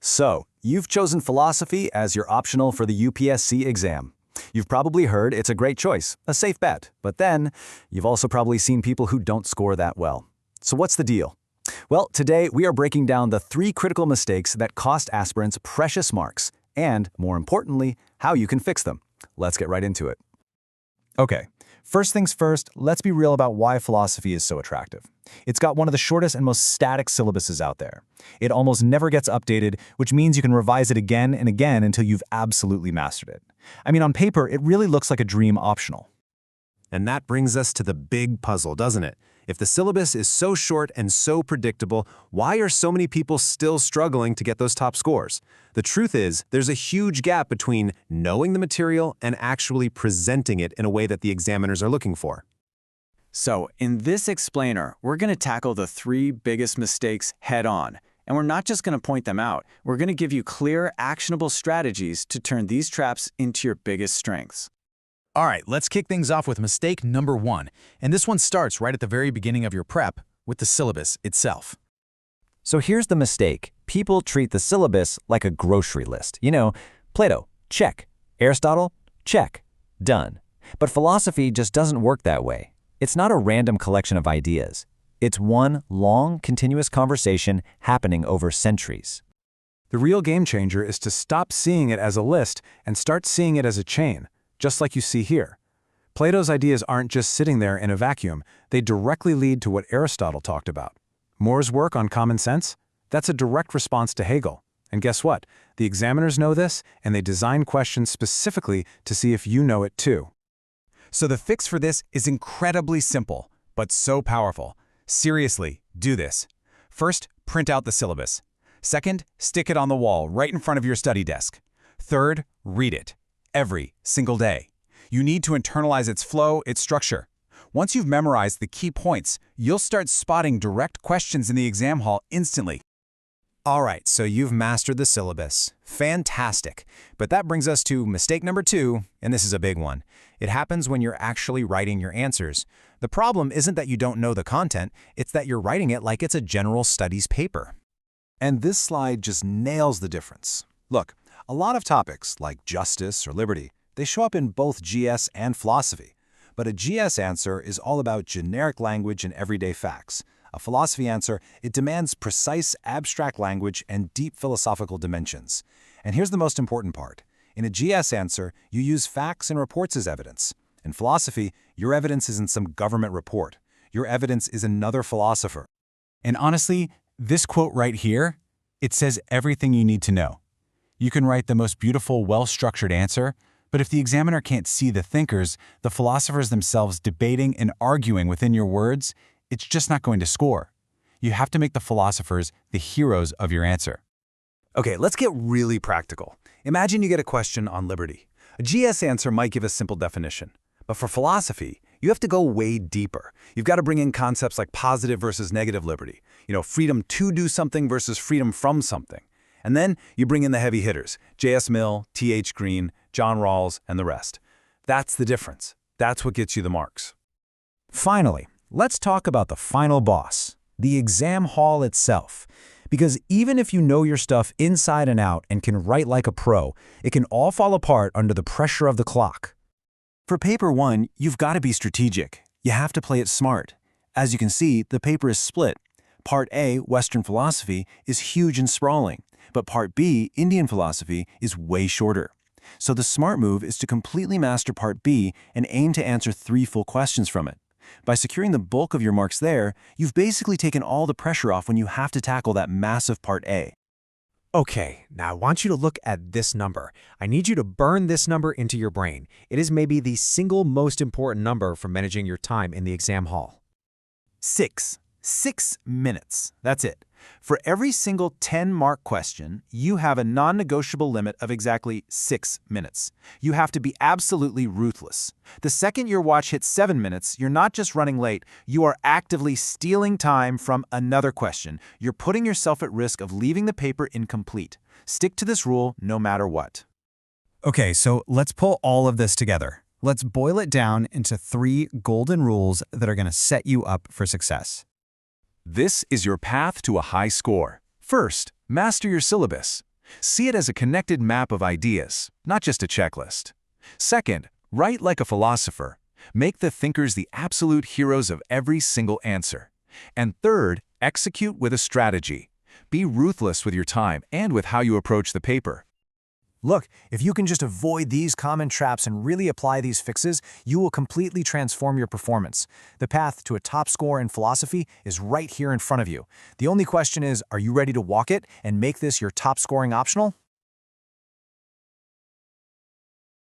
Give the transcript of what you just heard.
So, you've chosen philosophy as your optional for the UPSC exam. You've probably heard it's a great choice, a safe bet, but then you've also probably seen people who don't score that well. So what's the deal? Well, today we are breaking down the 3 critical mistakes that cost aspirants precious marks, and, more importantly, how you can fix them. Let's get right into it. Okay, first things first, let's be real about why philosophy is so attractive. It's got one of the shortest and most static syllabuses out there. It almost never gets updated, which means you can revise it again and again until you've absolutely mastered it. I mean, on paper, it really looks like a dream optional. And that brings us to the big puzzle, doesn't it? If the syllabus is so short and so predictable, why are so many people still struggling to get those top scores? The truth is, there's a huge gap between knowing the material and actually presenting it in a way that the examiners are looking for. So, in this explainer, we're going to tackle the 3 biggest mistakes head-on. And we're not just going to point them out, we're going to give you clear, actionable strategies to turn these traps into your biggest strengths. All right, let's kick things off with mistake number 1. And this one starts right at the very beginning of your prep with the syllabus itself. So here's the mistake. People treat the syllabus like a grocery list. You know, Plato, check. Aristotle, check. Done. But philosophy just doesn't work that way. It's not a random collection of ideas. It's one long, continuous conversation happening over centuries. The real game changer is to stop seeing it as a list and start seeing it as a chain, just like you see here. Plato's ideas aren't just sitting there in a vacuum, they directly lead to what Aristotle talked about. More's work on common sense? That's a direct response to Hegel. And guess what? The examiners know this, and they design questions specifically to see if you know it too. So the fix for this is incredibly simple, but so powerful. Seriously, do this. First, print out the syllabus. Second, stick it on the wall right in front of your study desk. Third, read it. Every single day. You need to internalize its flow, its structure. Once you've memorized the key points, you'll start spotting direct questions in the exam hall instantly. All right, so you've mastered the syllabus. Fantastic. But that brings us to mistake number 2, and this is a big one. It happens when you're actually writing your answers. The problem isn't that you don't know the content, it's that you're writing it like it's a general studies paper. And this slide just nails the difference. Look, a lot of topics, like justice or liberty, they show up in both GS and philosophy. But a GS answer is all about generic language and everyday facts. A philosophy answer, it demands precise, abstract language and deep philosophical dimensions. And here's the most important part. In a GS answer, you use facts and reports as evidence. In philosophy, your evidence isn't some government report. Your evidence is another philosopher. And honestly, this quote right here, it says everything you need to know. You can write the most beautiful, well-structured answer, but if the examiner can't see the thinkers, the philosophers themselves debating and arguing within your words, it's just not going to score. You have to make the philosophers the heroes of your answer. Okay, let's get really practical. Imagine you get a question on liberty. A GS answer might give a simple definition. But for philosophy, you have to go way deeper. You've got to bring in concepts like positive versus negative liberty. You know, freedom to do something versus freedom from something. And then you bring in the heavy hitters, J.S. Mill, T.H. Green, John Rawls, and the rest. That's the difference. That's what gets you the marks. Finally, let's talk about the final boss, the exam hall itself. Because even if you know your stuff inside and out and can write like a pro, it can all fall apart under the pressure of the clock. For paper 1, you've got to be strategic. You have to play it smart. As you can see, the paper is split. Part A, Western philosophy, is huge and sprawling, but Part B, Indian philosophy, is way shorter. So the smart move is to completely master Part B and aim to answer 3 full questions from it. By securing the bulk of your marks there, you've basically taken all the pressure off when you have to tackle that massive Part A. Okay, now I want you to look at this number. I need you to burn this number into your brain. It is maybe the single most important number for managing your time in the exam hall. 6. 6 minutes. That's it. For every single 10-mark question, you have a non-negotiable limit of exactly 6 minutes. You have to be absolutely ruthless. The second your watch hits 7 minutes, you're not just running late, you are actively stealing time from another question. You're putting yourself at risk of leaving the paper incomplete. Stick to this rule no matter what. Okay, so let's pull all of this together. Let's boil it down into 3 golden rules that are going to set you up for success. This is your path to a high score. First, master your syllabus. See it as a connected map of ideas, not just a checklist. Second, write like a philosopher. Make the thinkers the absolute heroes of every single answer. And third, execute with a strategy. Be ruthless with your time and with how you approach the paper. Look, if you can just avoid these common traps and really apply these fixes, you will completely transform your performance. The path to a top score in philosophy is right here in front of you. The only question is, are you ready to walk it and make this your top scoring optional?